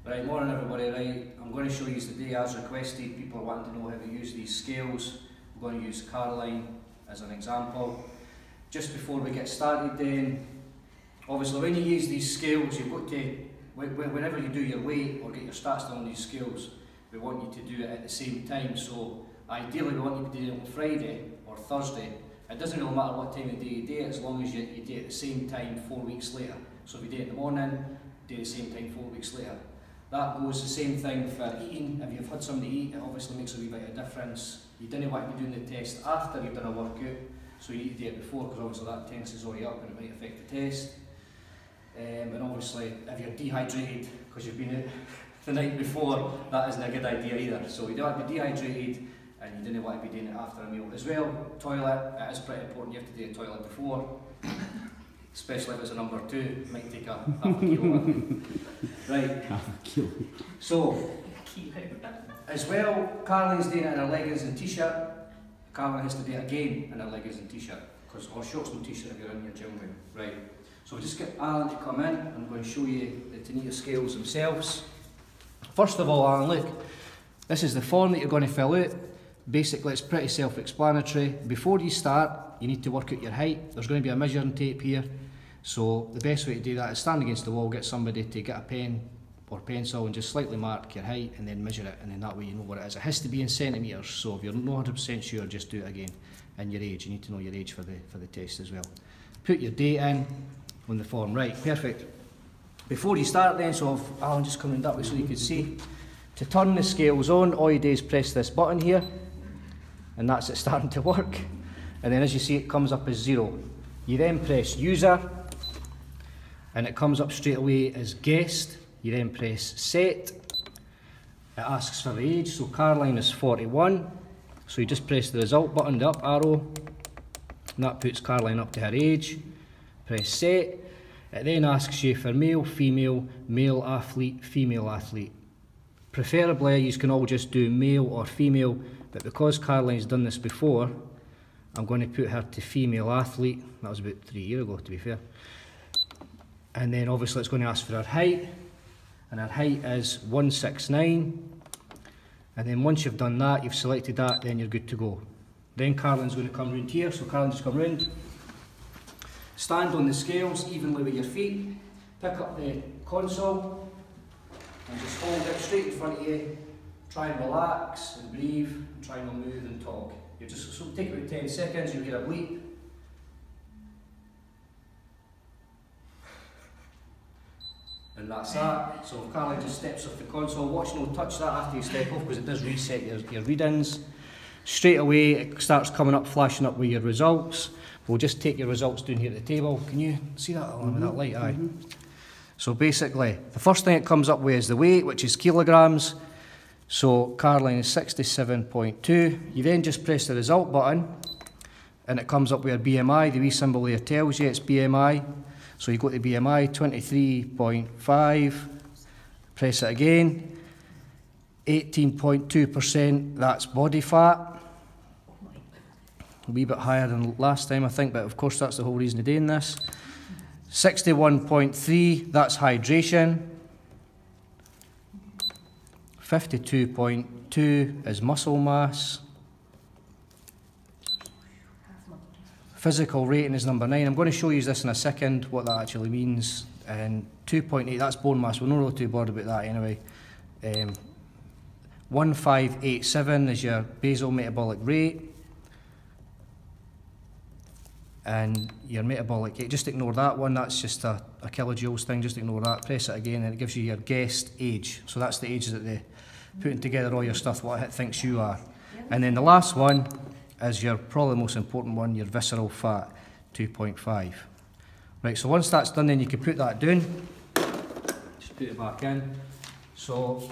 Right, morning everybody. Right, I'm going to show you today, as requested, people are wanting to know how to use these scales. I'm going to use Caroline as an example. Just before we get started then, obviously when you use these scales, you've got to, whenever you do your weight or get your stats done on these scales, we want you to do it at the same time. So ideally we want you to do it on Friday or Thursday. It doesn't really matter what time of day you do it, as long as you do it at the same time 4 weeks later. So if you do it in the morning, do it at the same time 4 weeks later. That goes the same thing for eating. If you've had somebody eat, it obviously makes a wee bit of difference. You don't want to be doing the test after you've done a workout, so you need to do it before, because obviously that tense is already up and it might affect the test. And obviously if you're dehydrated because you've been out the night before, that isn't a good idea either. So you don't want to be dehydrated, and you don't want to be doing it after a meal. As well, toilet, it is pretty important. You have to do a toilet before, especially if it's a number 2, it might take a half a kilo. Right, Half a kilo. so as well, Caroline's doing it in her leggings and t-shirt. Caroline has to do it again in her leggings and t-shirt, because or shorts and t-shirt if you're in your gym wear. Right, so we'll just get Alan to come in. I'm going to show you the Tanita scales themselves. First of all, Alan, look, this is the form that you're going to fill out. Basically, it's pretty self-explanatory. Before you start, you need to work out your height. There's going to be a measuring tape here. So the best way to do that is stand against the wall, get somebody to get a pen or pencil and just slightly mark your height and then measure it, and then that way you know what it is. It has to be in centimetres, so if you're not 100% sure, just do it again. And your age, you need to know your age for the test as well. Put your date in on the form. Right, perfect. Before you start then, so Alan just coming that way so you can see. To turn the scales on, all you do is press this button here, and that's it starting to work. And then as you see, it comes up as 0. You then press user, and it comes up straight away as guessed. You then press set. It asks for the age, so Caroline is 41. So you just press the result button, the up arrow, and that puts Caroline up to her age. Press set. It then asks you for male, female, male athlete, female athlete. Preferably you can all just do male or female, but because Caroline's done this before, I'm going to put her to female athlete. That was about 3 years ago, to be fair. And then obviously it's going to ask for her height, and her height is 169. And then once you've done that, you've selected that, then you're good to go. Then Caroline's going to come round here, so Caroline just come round. Stand on the scales evenly with your feet, pick up the console, and just hold it straight in front of you. Try and relax and breathe, and try not move and talk. You just so take about 10 seconds, you'll hear a bleep. And that's that. So if Caroline just steps off the console, watch no touch that after you step off, because it does reset your readings. Straight away it starts coming up, flashing up with your results. We'll just take your results down here at the table. Can you see that with that light? Aye. So basically, the first thing it comes up with is the weight, which is kilograms. So Caroline is 67.2. You then just press the result button, and it comes up with your BMI. The wee symbol there tells you it's BMI. So you go to BMI, 23.5. Press it again. 18.2%, that's body fat. A wee bit higher than last time, I think, but of course that's the whole reason of doing this. 61.3, that's hydration. 52.2 is muscle mass. Physical rating is number 9. I'm going to show you this in a second, what that actually means. And 2.8, that's bone mass. We're not really too bothered about that anyway. 1587 is your basal metabolic rate. And your metabolic, just ignore that one, that's just a kilojoules thing, just ignore that. Press it again and it gives you your guessed age. So that's the age that they're putting together all your stuff, what it thinks you are. And then the last one is your, probably the most important one, your visceral fat, 2.5. Right, so once that's done, then you can put that down. Just put it back in. So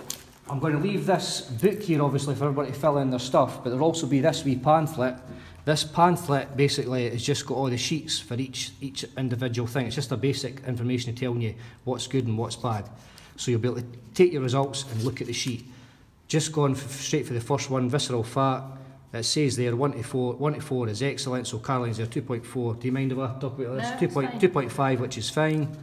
I'm going to leave this book here, obviously, for everybody to fill in their stuff, but there'll also be this wee pamphlet. This pamphlet basically has just got all the sheets for each individual thing. It's just a basic information telling you what's good and what's bad. So you'll be able to take your results and look at the sheet. Just going straight for the first one, visceral fat. It says there 1 to 4. 1 to 4 is excellent, so Caroline's there 2.4. Do you mind if I talk about this? No, 2.5, which is fine.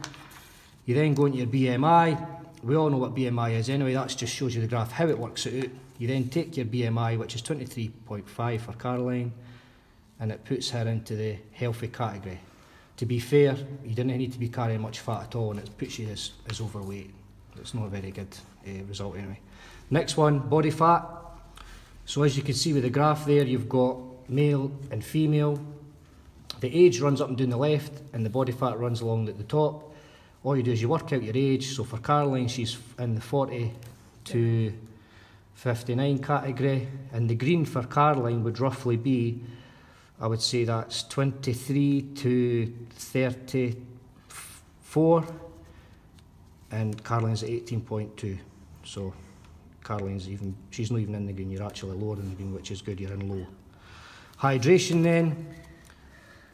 You then go into your BMI. we all know what BMI is anyway, that just shows you the graph, how it works it out. You then take your BMI, which is 23.5 for Caroline, and it puts her into the healthy category. To be fair, you didn't need to be carrying much fat at all, and it puts you as overweight. It's not a very good result anyway. Next one, body fat. So as you can see with the graph there, you've got male and female. The age runs up and down the left, and the body fat runs along at the top. All you do is you work out your age. So for Caroline, she's in the 40 to 59 category, and the green for Caroline would roughly be, I would say that's 23 to 34, and Caroline's at 18.2. So Caroline's she's not even in the green, you're actually lower than the green, which is good, you're in low. Hydration then,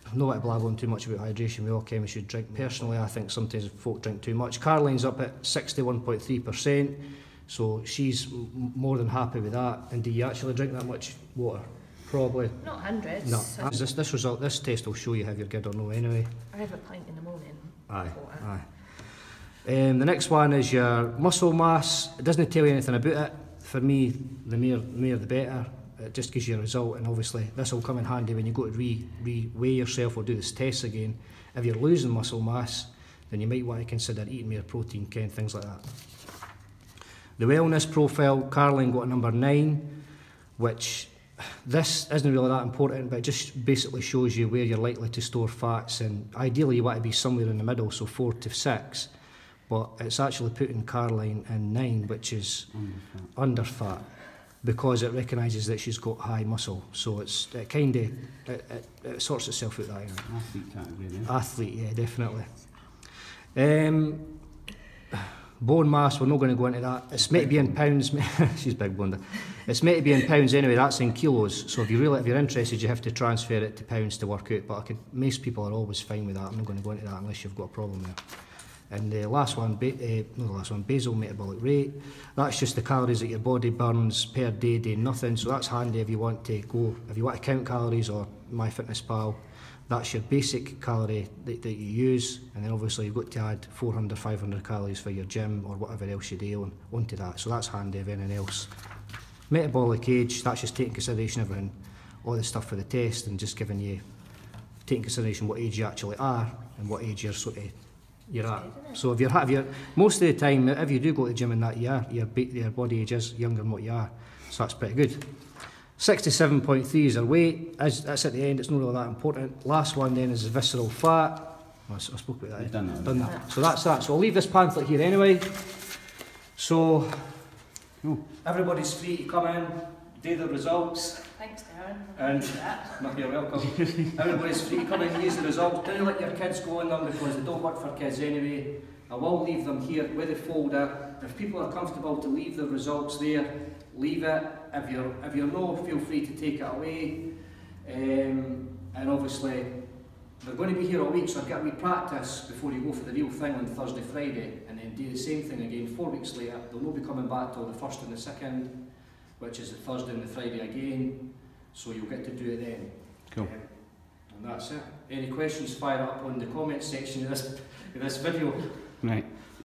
I'm not going to blab on too much about hydration, we all kind of should drink. Personally, I think sometimes folk drink too much. Caroline's up at 61.3%, so she's more than happy with that. And do you actually drink that much water? Probably. Not hundreds. No. This test will show you if you're good or no anyway. I have a pint in the morning. Aye, aye. The next one is your muscle mass. It doesn't tell you anything about it. For me, the more the better. It just gives you a result, and obviously this will come in handy when you go to re-weigh yourself or do this test again. If you're losing muscle mass, then you might want to consider eating more protein, things like that. The wellness profile, Caroline got a number 9, which this isn't really that important, but it just basically shows you where you're likely to store fats, and ideally you want to be somewhere in the middle, so 4 to 6, but it's actually putting Caroline in 9, which is under fat, because it recognises that she's got high muscle, so it sorts itself out that way. Athlete category then. Athlete, yeah, definitely. Bone mass, we're not going to go into that. It's meant to be in pounds. She's big boned. It's meant to be in pounds anyway, that's in kilos. So if you're interested, you have to transfer it to pounds to work out. But most people are always fine with that. I'm not going to go into that unless you've got a problem there. And the last one, basal metabolic rate. That's just the calories that your body burns per day, doing nothing. So that's handy if you want to count calories, or MyFitnessPal. That's your basic calorie that you use, and then obviously you've got to add 400, 500 calories for your gym or whatever else you do onto that. So that's handy if anything else. Metabolic age, that's just taking consideration everything, all the stuff for the test, and just taking consideration what age you actually are and what age you're at. So if you're most of the time, if you do go to the gym in that year, your body age is younger than what you are, so that's pretty good. 67.3 is her weight. That's at the end, it's not really that important. Last one then is visceral fat. I spoke about that. You've done that. So that's that. So I'll leave this pamphlet here anyway. So everybody's free to come in, do the results. Thanks, Darren. And you're welcome. Everybody's free to come in and use the results. Don't let your kids go in them because they don't work for kids anyway. I will leave them here with a folder. If people are comfortable to leave the results there, leave it. If you're not, feel free to take it away. And obviously, they're going to be here all week, so I've got a wee practice before you go for the real thing on Thursday, Friday, and then do the same thing again 4 weeks later. They'll not be coming back till the 1st and the 2nd, which is the Thursday and the Friday again, so you'll get to do it then. Cool. And that's it. Any questions, fire it up on the comments section of this video. Right.